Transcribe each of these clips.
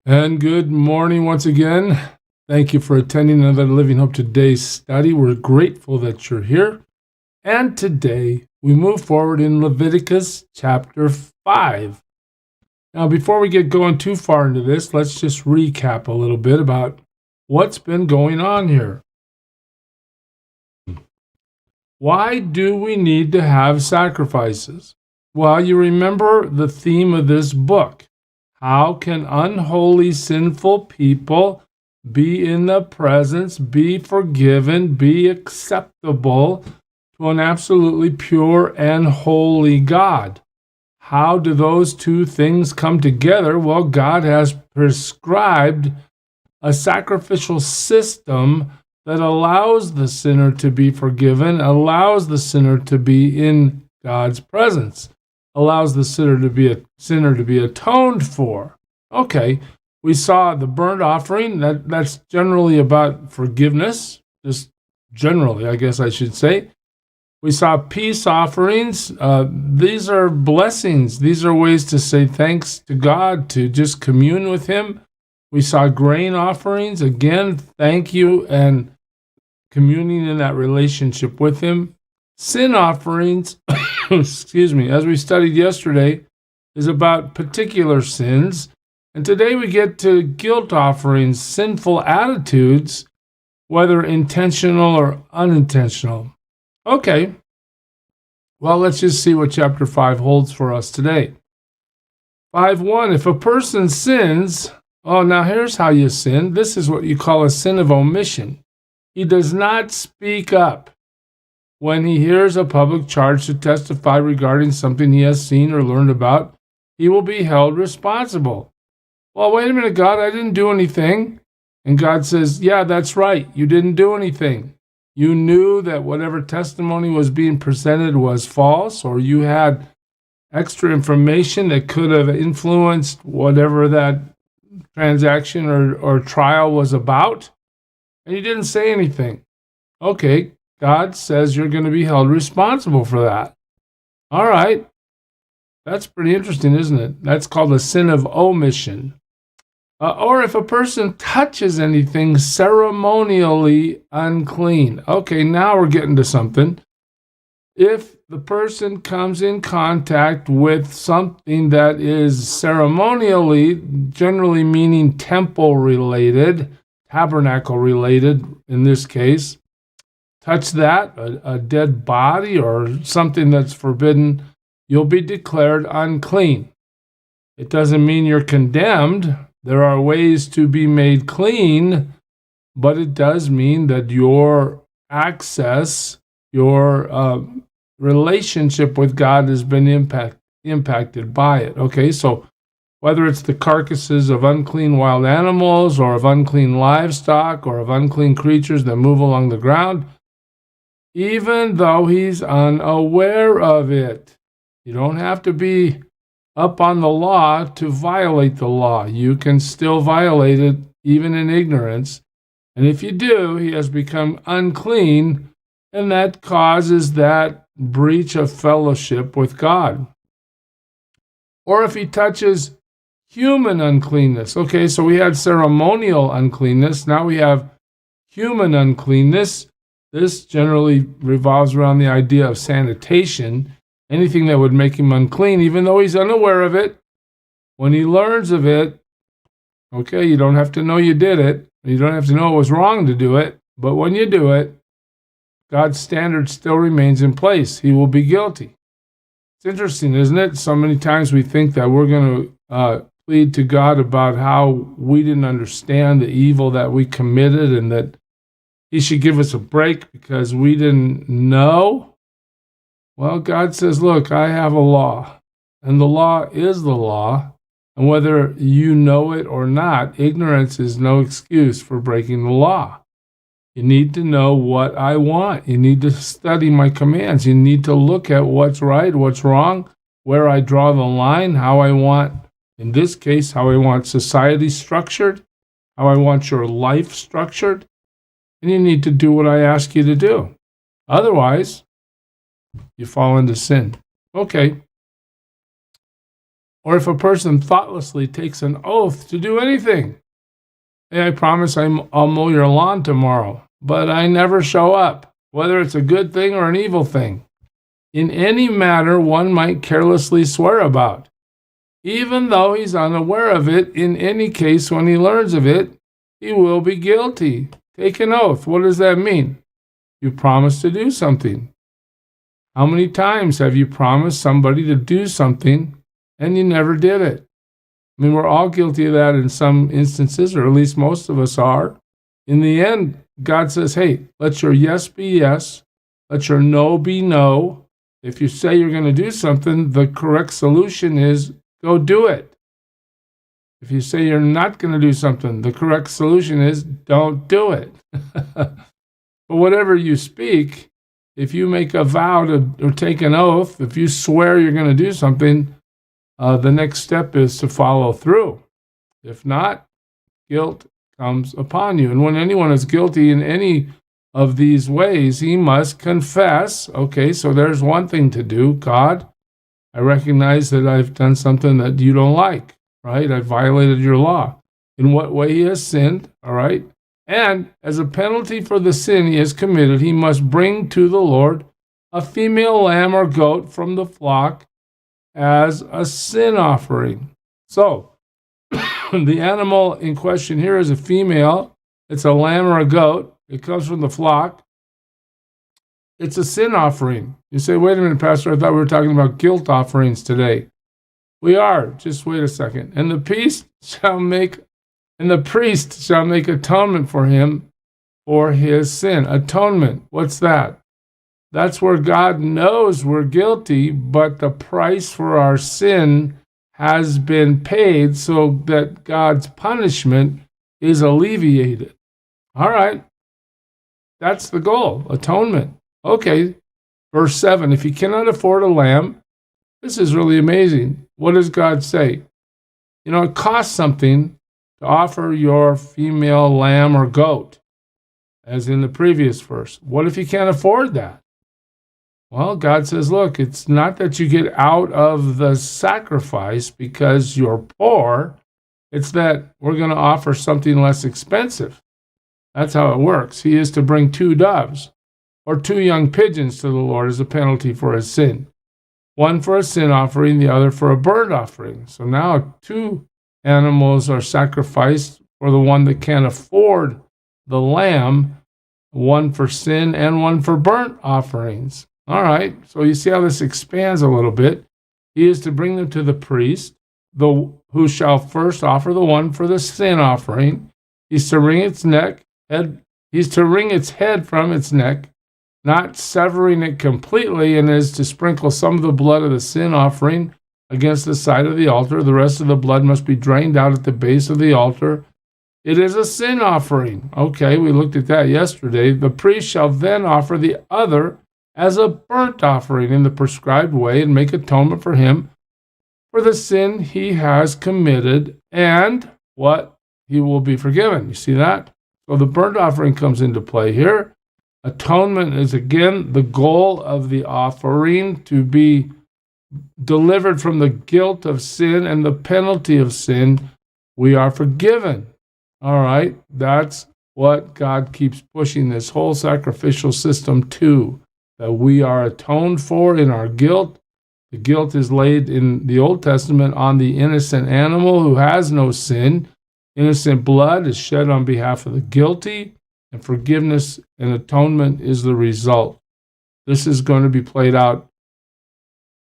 And good morning once again. Thank you for attending another Living Hope Today study. We're grateful that you're here. And today we move forward in Leviticus chapter 5. Now, before we get going too far into this, let's just recap a little bit about what's been going on here. Why do we need to have sacrifices? Well, you remember the theme of this book. How can unholy, sinful people be in the presence, be forgiven, be acceptable to an absolutely pure and holy God? How do those two things come together? Well, God has prescribed a sacrificial system that allows the sinner to be forgiven, allows the sinner to be in God's presence, allows the sinner to be atoned for. Okay, we saw the burnt offering. That's generally about forgiveness, just generally, I guess I should say. We saw peace offerings. These are blessings. These are ways to say thanks to God, to just commune with Him. We saw grain offerings. Again, thank you and communing in that relationship with Him. Sin offerings, excuse me, as we studied yesterday, is about particular sins. And today we get to guilt offerings, sinful attitudes, whether intentional or unintentional. Okay, well, let's just see what chapter 5 holds for us today. 5:1, if a person sins, now here's how you sin. This is what you call a sin of omission. He does not speak up when he hears a public charge to testify regarding something he has seen or learned about. He will be held responsible. Well, wait a minute, God, I didn't do anything. And God says, yeah, that's right. You didn't do anything. You knew that whatever testimony was being presented was false, or you had extra information that could have influenced whatever that transaction or trial was about, and you didn't say anything. Okay, God says you're going to be held responsible for that. All right. That's pretty interesting, isn't it? That's called a sin of omission. Or if a person touches anything ceremonially unclean. Okay, now we're getting to something. If the person comes in contact with something that is ceremonially, generally meaning temple-related, tabernacle-related in this case, touch that, a dead body or something that's forbidden, you'll be declared unclean. It doesn't mean you're condemned. There are ways to be made clean, but it does mean that your access, your relationship with God has been impacted by it. Okay, so whether it's the carcasses of unclean wild animals or of unclean livestock or of unclean creatures that move along the ground, even though he's unaware of it. You don't have to be up on the law to violate the law. You can still violate it even in ignorance. And if you do, he has become unclean, and that causes that breach of fellowship with God. Or if he touches human uncleanness. Okay, so we had ceremonial uncleanness. Now we have human uncleanness. This generally revolves around the idea of sanitation. Anything that would make him unclean, even though he's unaware of it. When he learns of it, okay, you don't have to know you did it. You don't have to know it was wrong to do it. But when you do it, God's standard still remains in place. He will be guilty. It's interesting, isn't it? So many times we think that we're going to plead to God about how we didn't understand the evil that we committed and that He should give us a break because we didn't know. Well, God says, look, I have a law, and the law is the law, and whether you know it or not, ignorance is no excuse for breaking the law. You need to know what I want. You need to study my commands. You need to look at what's right, what's wrong, where I draw the line, how I want, in this case, how I want society structured, how I want your life structured, and you need to do what I ask you to do. Otherwise, you fall into sin. Okay. Or if a person thoughtlessly takes an oath to do anything. Hey, I promise I'll mow your lawn tomorrow, but I never show up, whether it's a good thing or an evil thing. In any matter one might carelessly swear about, even though he's unaware of it. In any case, when he learns of it, he will be guilty. Take an oath. What does that mean? You promise to do something. How many times have you promised somebody to do something and you never did it? I mean, we're all guilty of that in some instances, or at least most of us are. In the end, God says, hey, let your yes be yes, let your no be no. If you say you're going to do something, the correct solution is go do it. If you say you're not going to do something, the correct solution is don't do it. But whatever you speak, if you make a vow or take an oath, if you swear you're going to do something, the next step is to follow through. If not, guilt comes upon you. And when anyone is guilty in any of these ways, he must confess. Okay, so there's one thing to do. God, I recognize that I've done something that you don't like, right? I violated your law. In what way he has sinned, all right? And as a penalty for the sin he has committed, he must bring to the Lord a female lamb or goat from the flock as a sin offering. So, the animal in question here is a female. It's a lamb or a goat. It comes from the flock. It's a sin offering. You say, wait a minute, Pastor, I thought we were talking about guilt offerings today. We are. Just wait a second. And the priest shall make atonement for him for his sin. Atonement. What's that? That's where God knows we're guilty, but the price for our sin has been paid so that God's punishment is alleviated. All right. That's the goal. Atonement. Okay. Verse 7. If you cannot afford a lamb, this is really amazing. What does God say? You know, it costs something to offer your female lamb or goat, as in the previous verse. What if you can't afford that? Well, God says, look, it's not that you get out of the sacrifice because you're poor. It's that we're going to offer something less expensive. That's how it works. He is to bring 2 doves or 2 young pigeons to the Lord as a penalty for his sin. One for a sin offering, the other for a burnt offering. So now 2 animals are sacrificed for the one that can't afford the lamb, one for sin and one for burnt offerings. All right, so you see how this expands a little bit. He is to bring them to the priest, who shall first offer the one for the sin offering. He's to wring its head. He's to wring its head from its neck, not severing it completely, and is to sprinkle some of the blood of the sin offering against the side of the altar. The rest of the blood must be drained out at the base of the altar. It is a sin offering. Okay, we looked at that yesterday. The priest shall then offer the other as a burnt offering in the prescribed way and make atonement for him for the sin he has committed, and what? He will be forgiven. You see that? So the burnt offering comes into play here. Atonement is again the goal of the offering, to be delivered from the guilt of sin and the penalty of sin. We are forgiven. All right, that's what God keeps pushing this whole sacrificial system to, that we are atoned for in our guilt. The guilt is laid in the Old Testament on the innocent animal who has no sin. Innocent blood is shed on behalf of the guilty, and forgiveness and atonement is the result. This is going to be played out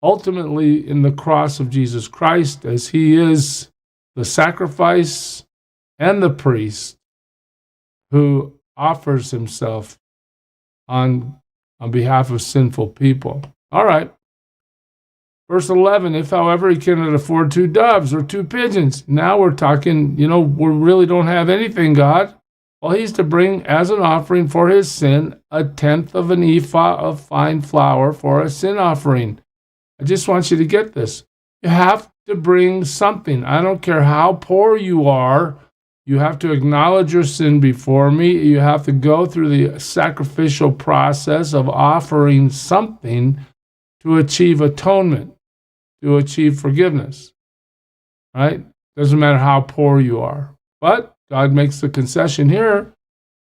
ultimately in the cross of Jesus Christ, as he is the sacrifice and the priest who offers himself on behalf of sinful people. All right. Verse 11, if, however, he cannot afford 2 doves or 2 pigeons. Now we're talking, we really don't have anything, God. Well, he's to bring as an offering for his sin 1/10 of an ephah of fine flour for a sin offering. I just want you to get this. You have to bring something. I don't care how poor you are. You have to acknowledge your sin before me. You have to go through the sacrificial process of offering something to achieve atonement, to achieve forgiveness. right? Doesn't matter how poor you are. But God makes the concession here.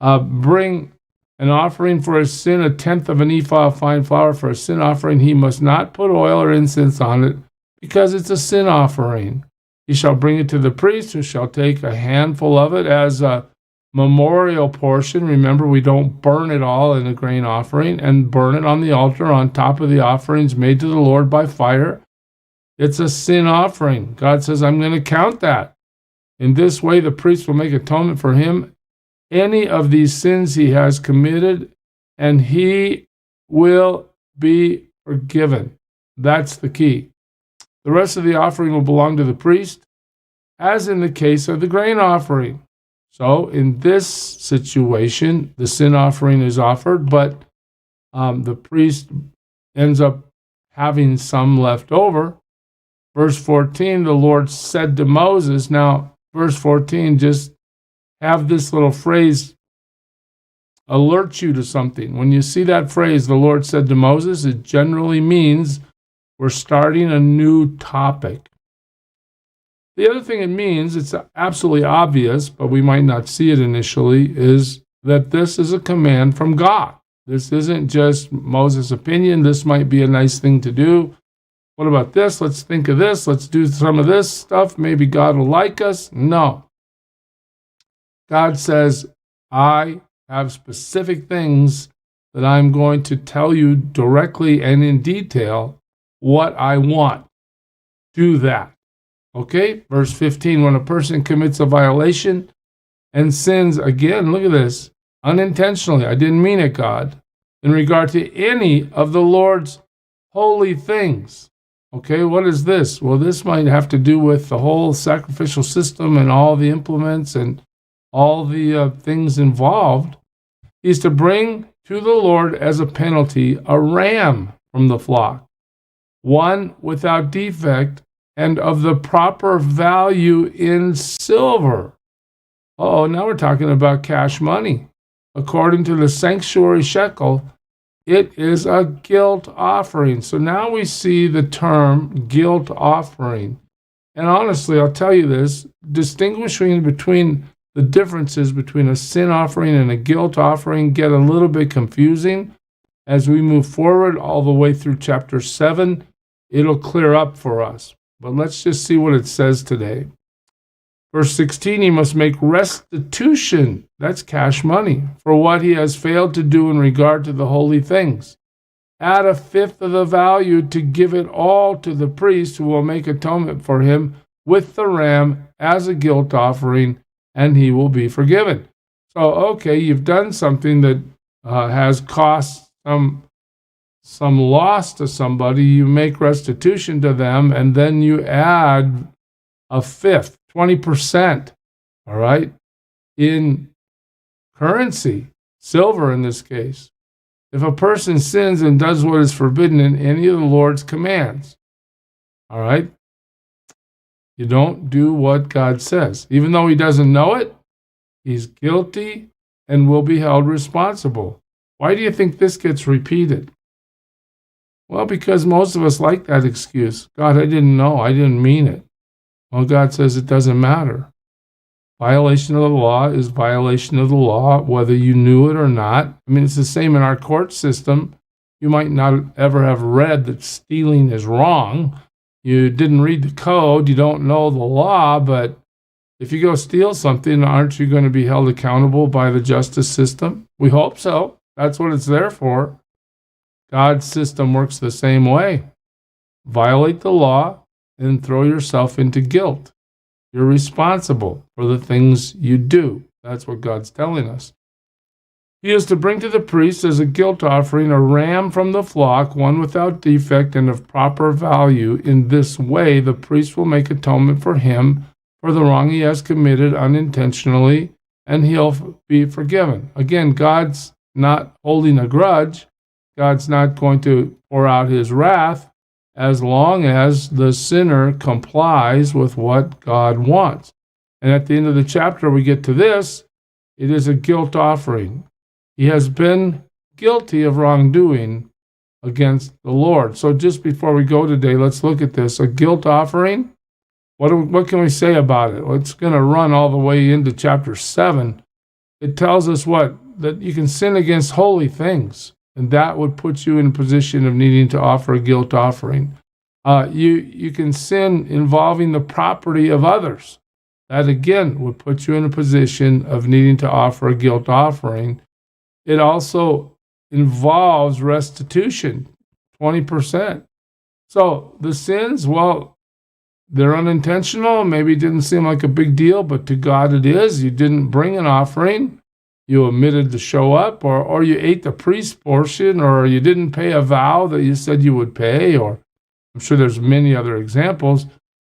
Bring an offering for a sin, a tenth of an ephah of fine flour for a sin offering. He must not put oil or incense on it, because it's a sin offering. He shall bring it to the priest, who shall take a handful of it as a memorial portion. Remember, we don't burn it all in a grain offering, and burn it on the altar on top of the offerings made to the Lord by fire. It's a sin offering. God says, I'm going to count that. In this way, the priest will make atonement for him, any of these sins he has committed, and he will be forgiven. That's the key. The rest of the offering will belong to the priest, as in the case of the grain offering. So in this situation, the sin offering is offered, but the priest ends up having some left over. Verse 14, the Lord said to Moses. Now, verse 14, just have this little phrase alert you to something. When you see that phrase, the Lord said to Moses, it generally means we're starting a new topic. The other thing it means, it's absolutely obvious, but we might not see it initially, is that this is a command from God. This isn't just Moses' opinion. This might be a nice thing to do. What about this? Let's think of this. Let's do some of this stuff. Maybe God will like us. No. God says, I have specific things that I'm going to tell you directly and in detail what I want. Do that. Okay? Verse 15, when a person commits a violation and sins, again, look at this, unintentionally, I didn't mean it, God, in regard to any of the Lord's holy things. Okay, what is this? Well, this might have to do with the whole sacrificial system and all the implements and all the things involved. He's to bring to the Lord as a penalty a ram from the flock, one without defect and of the proper value in silver. Oh, now we're talking about cash money. According to the sanctuary shekel, it is a guilt offering. So now we see the term guilt offering. And honestly, I'll tell you this, distinguishing between the differences between a sin offering and a guilt offering get a little bit confusing. As we move forward all the way through chapter 7, it'll clear up for us. But let's just see what it says today. Verse 16, he must make restitution, that's cash money, for what he has failed to do in regard to the holy things. Add a fifth of the value to give it all to the priest, who will make atonement for him with the ram as a guilt offering, and he will be forgiven. So, okay, you've done something that has cost some loss to somebody. You make restitution to them, and then you add a fifth, 20%, all right, in currency, silver in this case. If a person sins and does what is forbidden in any of the Lord's commands, all right, you don't do what God says. Even though he doesn't know it, he's guilty and will be held responsible. Why do you think this gets repeated? Well, because most of us like that excuse. God, I didn't know. I didn't mean it. Well, God says it doesn't matter. Violation of the law is violation of the law, whether you knew it or not. I mean, it's the same in our court system. You might not ever have read that stealing is wrong. You didn't read the code. You don't know the law. But if you go steal something, aren't you going to be held accountable by the justice system? We hope so. That's what it's there for. God's system works the same way. Violate the law and throw yourself into guilt. You're responsible for the things you do. That's what God's telling us. He is to bring to the priest as a guilt offering a ram from the flock, one without defect and of proper value. In this way, the priest will make atonement for him for the wrong he has committed unintentionally, and he'll be forgiven. Again, God's not holding a grudge. God's not going to pour out his wrath as long as the sinner complies with what God wants. And at the end of the chapter, we get to this. It is a guilt offering. He has been guilty of wrongdoing against the Lord. So just before we go today, let's look at this. A guilt offering What can we say about it? Well, it's going to run all the way into chapter 7. It tells us that you can sin against holy things, and that would put you in a position of needing to offer a guilt offering. You can sin involving the property of others. That again would put you in a position of needing to offer a guilt offering. It also involves restitution, 20%. So the sins, well, they're unintentional. Maybe it didn't seem like a big deal, but to God it is. You didn't bring an offering. You omitted to show up, or you ate the priest's portion, or you didn't pay a vow that you said you would pay, or I'm sure there's many other examples.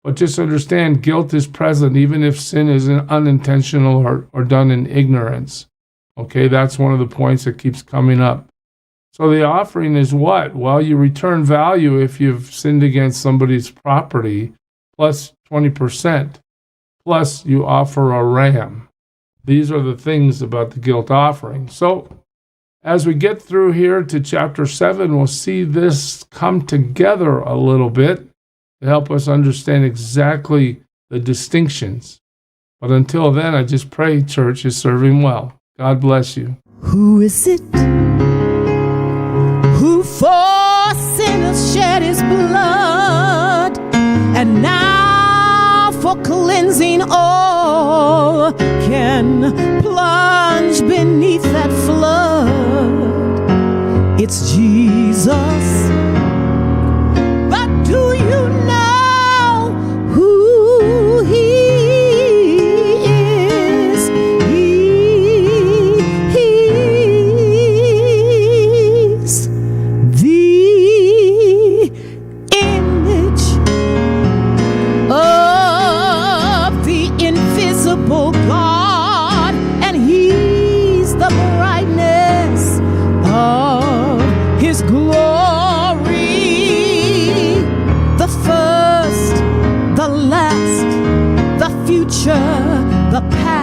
But just understand, guilt is present even if sin is unintentional or done in ignorance. Okay, that's one of the points that keeps coming up. So the offering is what? Well, you return value if you've sinned against somebody's property, plus 20%, plus you offer a ram. These are the things about the guilt offering. So as we get through here to chapter 7, we'll see this come together a little bit to help us understand exactly the distinctions. But until then, I just pray church is serving well. God bless you. Who is it who for sinners shed his blood, and now for cleansing all can plunge beneath that flood? It's Jesus. But do you know who he is? He's the image of the invisible God, and he's the brightness of his glory, the first, the last, the future, the past.